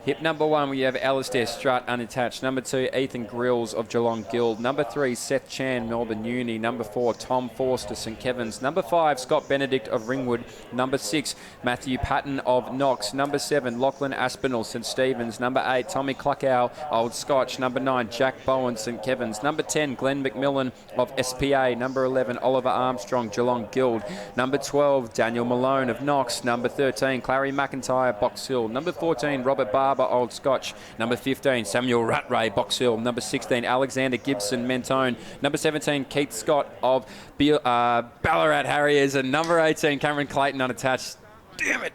Hip number 1, we have Alistair Strutt, unattached. Number 2, Ethan Grills of Geelong Guild. Number 3, Seth Chan, Melbourne Uni. Number 4, Tom Forster, St Kevin's. Number 5, Scott Benedict of Ringwood. Number 6, Matthew Patton of Knox. Number 7, Lachlan Aspinall, St Stephen's. Number 8, Tommy Cluckow, Old Scotch. Number 9, Jack Bowen, St Kevin's. Number 10, Glenn McMillan of SPA. Number 11, Oliver Armstrong, Geelong Guild. Number 12, Daniel Malone of Knox. Number 13, Clary McIntyre, Box Hill. Number 14, Robert Barber, Old Scotch. Number 15, Samuel Rattray, Box Hill. Number 16, Alexander Gibson, Mentone. Number 17, Keith Scott of Ballarat Harriers. And number 18, Cameron Clayton, unattached. Damn it.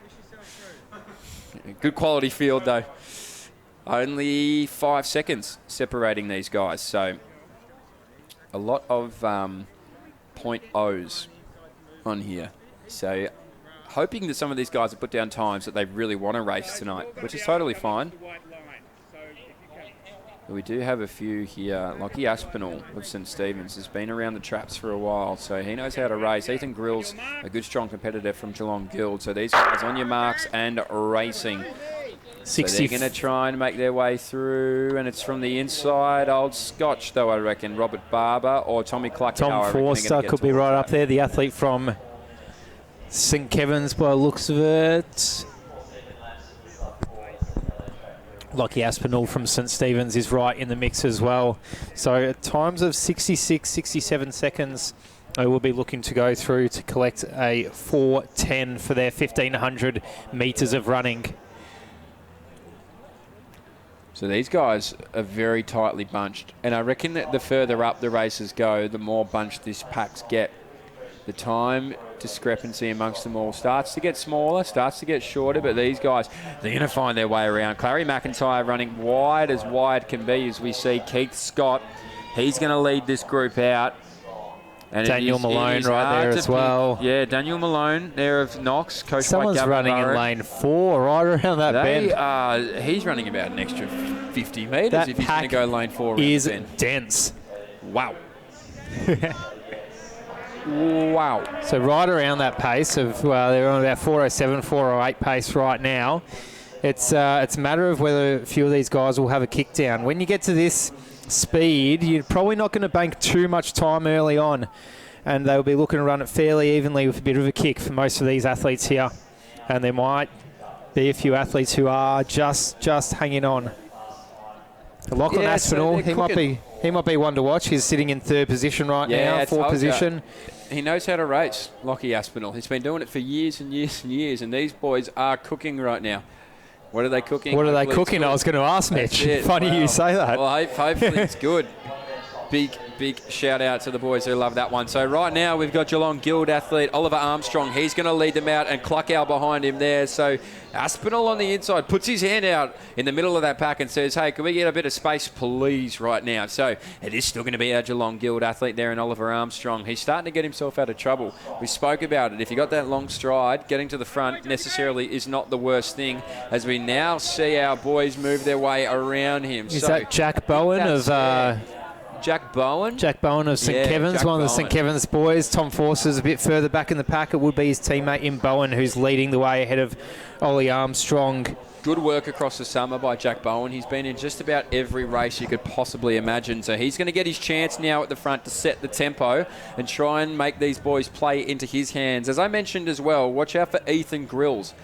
Good quality field, though. Only 5 seconds separating these guys. So a lot of .0s on here. So hoping that some of these guys have put down times that they really want to race tonight, which is totally fine. But we do have a few here. Lockie Aspinall of St Stephen's has been around the traps for a while, so he knows how to race. Ethan Grills, a good strong competitor from Geelong Guild. So these guys on your marks and racing. So they're going to try and make their way through, and it's from the inside. Old Scotch, though, I reckon. Robert Barber or Tommy Cluckow. Tom Forster could be right up there, the athlete from St Kevin's by the looks of it. Lockie Aspinall from St Stephen's is right in the mix as well. So at times of 66, 67 seconds, they will be looking to go through to collect a 4:10 for their 1,500 metres of running. So these guys are very tightly bunched. And I reckon that the further up the races go, the more bunched these packs get. The time discrepancy amongst them all starts to get smaller, starts to get shorter, but these guys, they're going to find their way around. Clary McIntyre running wide as wide can be as we see Keith Scott. He's going to lead this group out. And Daniel Malone right there as well. Yeah, Daniel Malone there of Knox. Coached Someone's by running in lane 4 right around that bend. He's running about an extra 50 metres that if he's going to go lane 4. Is dense. Wow. Wow. So right around that pace of, they're on about 4:07, 4:08 pace right now. It's a matter of whether a few of these guys will have a kick down. When you get to this speed, you're probably not going to bank too much time early on, and they'll be looking to run it fairly evenly with a bit of a kick for most of these athletes here. And there might be a few athletes who are just hanging on. Lachlan Aspinall, he might be one to watch. He's sitting in 3rd position right now, 4th position. He knows how to race, Lockie Aspinall. He's been doing it for years and years and years, and these boys are cooking right now. What are they cooking? What are they cooking? I was going to ask, Mitch. Funny you say that. Well, hopefully it's good. Big shout out to the boys who love that one. So right now we've got Geelong Guild athlete Oliver Armstrong. He's going to lead them out, and Cluckow behind him there. So Aspinall on the inside puts his hand out in the middle of that pack and says, hey, can we get a bit of space, please, right now? So it is still going to be our Geelong Guild athlete there in Oliver Armstrong. He's starting to get himself out of trouble. We spoke about it. If you got that long stride, getting to the front necessarily is not the worst thing, as we now see our boys move their way around him. Is that Jack Bowen of... Jack Bowen? Jack Bowen of St Kevin's, Jack one of the Bowen. St Kevin's boys. Tom Forster's a bit further back in the pack. It would be his teammate in Bowen who's leading the way ahead of Ollie Armstrong. Good work across the summer by Jack Bowen. He's been in just about every race you could possibly imagine. So he's going to get his chance now at the front to set the tempo and try and make these boys play into his hands. As I mentioned as well, watch out for Ethan Grills,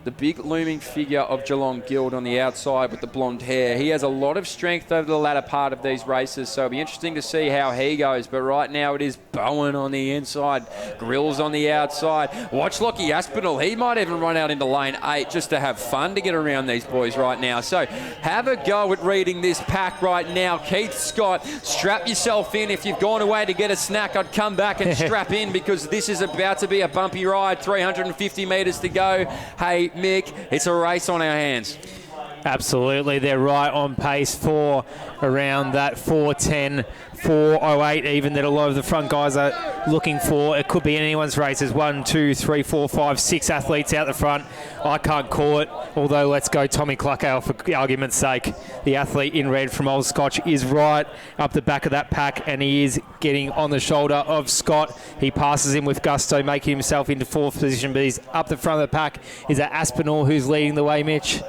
the big looming figure of Geelong Guild on the outside with the blonde hair. He has a lot of strength over the latter part of these races, so it'll be interesting to see how he goes. But right now it is Bowen on the inside, Grills on the outside. Watch Lockie Aspinall. He might even run out into lane 8 just to have fun to get around these boys right now. So have a go at reading this pack right now. Keith Scott, strap yourself in. If you've gone away to get a snack, I'd come back and strap in, because this is about to be a bumpy ride. 350 metres to go. Hey, Mick, it's a race on our hands. Absolutely. They're right on pace for around that 4:10, 4:08 even that a lot of the front guys are looking for. It could be anyone's race. There's 1, 2, 3, 4, 5, 6 athletes out the front. I can't call it, although let's go Tommy Cluckow for argument's sake. The athlete in red from Old Scotch is right up the back of that pack, and he is getting on the shoulder of Scott. He passes him with gusto, making himself into 4th position, but he's up the front of the pack. Is that Aspinall who's leading the way, Mitch?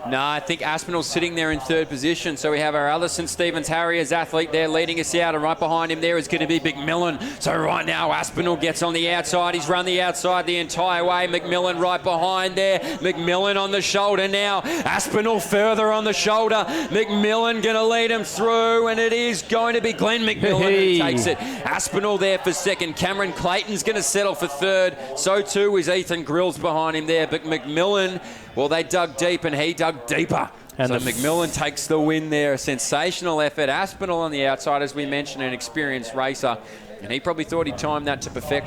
No, I think Aspinall's sitting there in third position. So we have our other St. Stephen's Harriers athlete there leading us out, and right behind him there is going to be McMillan. So right now Aspinall gets on the outside. He's run the outside the entire way. McMillan right behind there. McMillan on the shoulder now. Aspinall further on the shoulder. McMillan going to lead him through, and it is going to be Glenn McMillan who takes it. Aspinall there for second. Cameron Clayton's going to settle for third. So too is Ethan Grills behind him there. But McMillan, well, they dug deep and he dug deeper. And so McMillan takes the win there. A sensational effort. Aspinall on the outside, as we mentioned, an experienced racer. And he probably thought he'd time that to perfection.